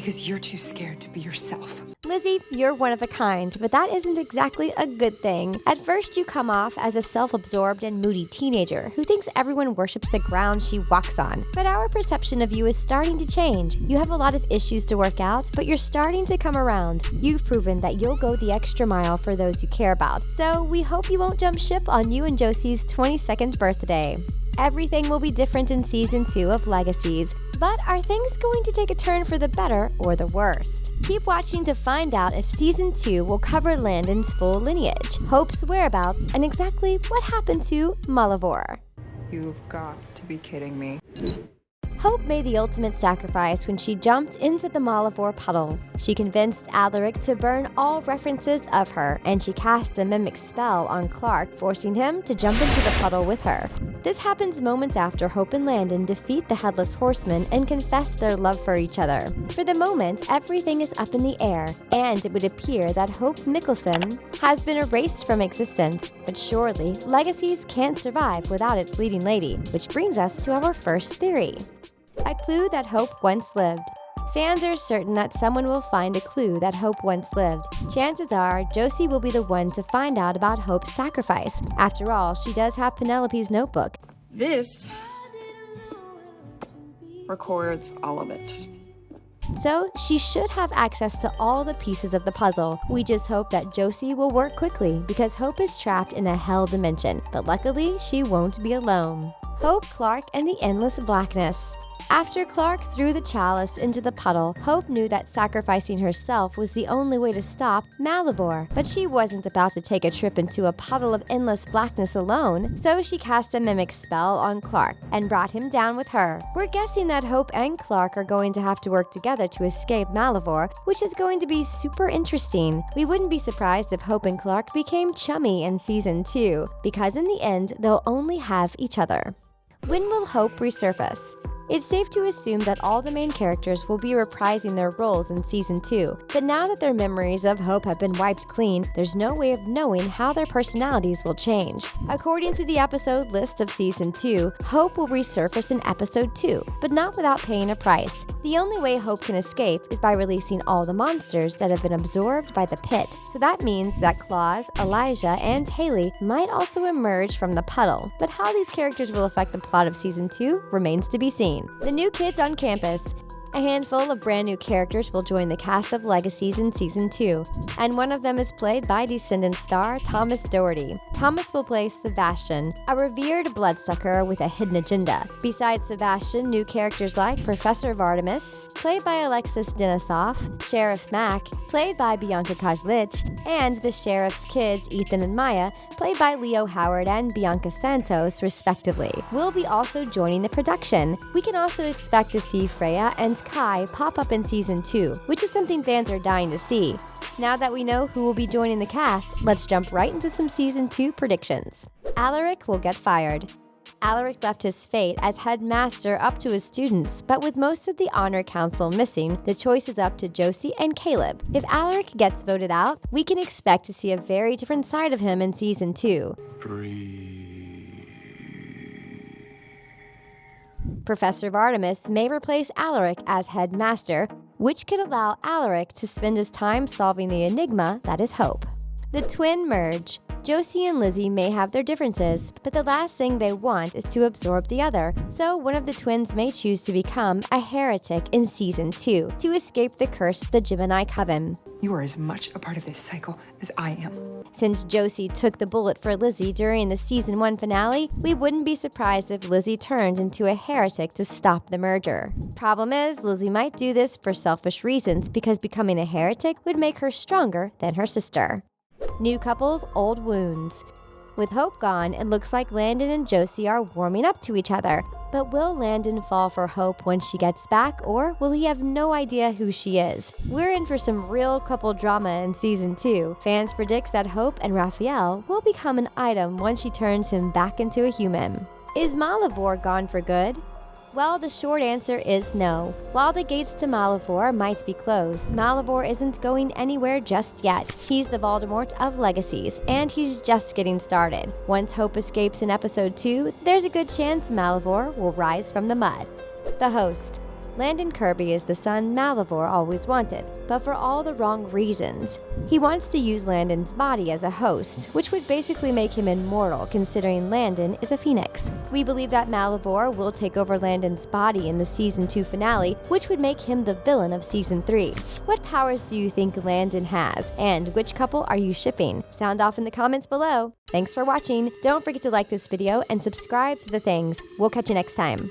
Because you're too scared to be yourself. Lizzie, you're one of a kind, but that isn't exactly a good thing. At first, you come off as a self-absorbed and moody teenager who thinks everyone worships the ground she walks on. But our perception of you is starting to change. You have a lot of issues to work out, but you're starting to come around. You've proven that you'll go the extra mile for those you care about. So we hope you won't jump ship on you and Josie's 22nd birthday. Everything will be different in Season 2 of Legacies, but are things going to take a turn for the better or the worst? Keep watching to find out if Season 2 will cover Landon's full lineage, Hope's whereabouts, and exactly what happened to Malibus. You've got to be kidding me. Hope made the ultimate sacrifice when she jumped into the Malibus puddle. She convinced Alaric to burn all references of her, and she cast a mimic spell on Clark, forcing him to jump into the puddle with her. This happens moments after Hope and Landon defeat the Headless Horseman and confess their love for each other. For the moment, everything is up in the air, and it would appear that Hope Mikaelson has been erased from existence. But surely, Legacies can't survive without its leading lady, which brings us to our first theory. A clue that Hope once lived. Fans are certain that someone will find a clue that Hope once lived. Chances are, Josie will be the one to find out about Hope's sacrifice. After all, she does have Penelope's notebook. This records all of it. So, she should have access to all the pieces of the puzzle. We just hope that Josie will work quickly, because Hope is trapped in a hell dimension. But luckily, she won't be alone. Hope, Clark, and the Endless Blackness. After Clark threw the chalice into the puddle, Hope knew that sacrificing herself was the only way to stop Malibus. But she wasn't about to take a trip into a puddle of endless blackness alone, so she cast a mimic spell on Clark and brought him down with her. We're guessing that Hope and Clark are going to have to work together to escape Malibus, which is going to be super interesting. We wouldn't be surprised if Hope and Clark became chummy in Season 2, because in the end, they'll only have each other. When will Hope resurface? It's safe to assume that all the main characters will be reprising their roles in Season 2, but now that their memories of Hope have been wiped clean, there's no way of knowing how their personalities will change. According to the episode list of Season 2, Hope will resurface in Episode 2, but not without paying a price. The only way Hope can escape is by releasing all the monsters that have been absorbed by the pit, so that means that Klaus, Elijah, and Hayley might also emerge from the puddle. But how these characters will affect the plot of Season 2 remains to be seen. The new kids on campus. A handful of brand new characters will join the cast of Legacies in Season 2, and one of them is played by Descendants star Thomas Doherty. Thomas will play Sebastian, a revered bloodsucker with a hidden agenda. Besides Sebastian, new characters like Professor Vardamus, played by Alexis Denisov, Sheriff Mac, played by Bianca Kajlich, and the Sheriff's kids Ethan and Maya, played by Leo Howard and Bianca Santos, respectively, will be also joining the production. We can also expect to see Freya and Kai pop up in Season 2, which is something fans are dying to see. Now that we know who will be joining the cast, let's jump right into some Season 2 predictions. Alaric will get fired. Alaric left his fate as headmaster up to his students, but with most of the honor council missing, the choice is up to Josie and Caleb. If Alaric gets voted out, we can expect to see a very different side of him in Season 2. Professor Vardamus may replace Alaric as headmaster, which could allow Alaric to spend his time solving the enigma that is Hope. The twin merge. Josie and Lizzie may have their differences, but the last thing they want is to absorb the other, so one of the twins may choose to become a heretic in Season 2 to escape the curse of the Gemini Coven. You are as much a part of this cycle as I am. Since Josie took the bullet for Lizzie during the Season 1 finale, we wouldn't be surprised if Lizzie turned into a heretic to stop the merger. Problem is, Lizzie might do this for selfish reasons because becoming a heretic would make her stronger than her sister. New couples, old wounds. With Hope gone, it looks like Landon and Josie are warming up to each other. But will Landon fall for Hope when she gets back, or will he have no idea who she is? We're in for some real couple drama in Season 2. Fans predict that Hope and Raphael will become an item once she turns him back into a human. Is Malibus gone for good? Well, the short answer is no. While the gates to Malibus might be closed, Malibus isn't going anywhere just yet. He's the Voldemort of Legacies, and he's just getting started. Once Hope escapes in Episode 2, there's a good chance Malibus will rise from the mud. The host. Landon Kirby is the son Malivore always wanted, but for all the wrong reasons. He wants to use Landon's body as a host, which would basically make him immortal considering Landon is a phoenix. We believe that Malivore will take over Landon's body in the Season 2 finale, which would make him the villain of Season 3. What powers do you think Landon has, and which couple are you shipping? Sound off in the comments below. Thanks for watching. Don't forget to like this video and subscribe to The Things. We'll catch you next time.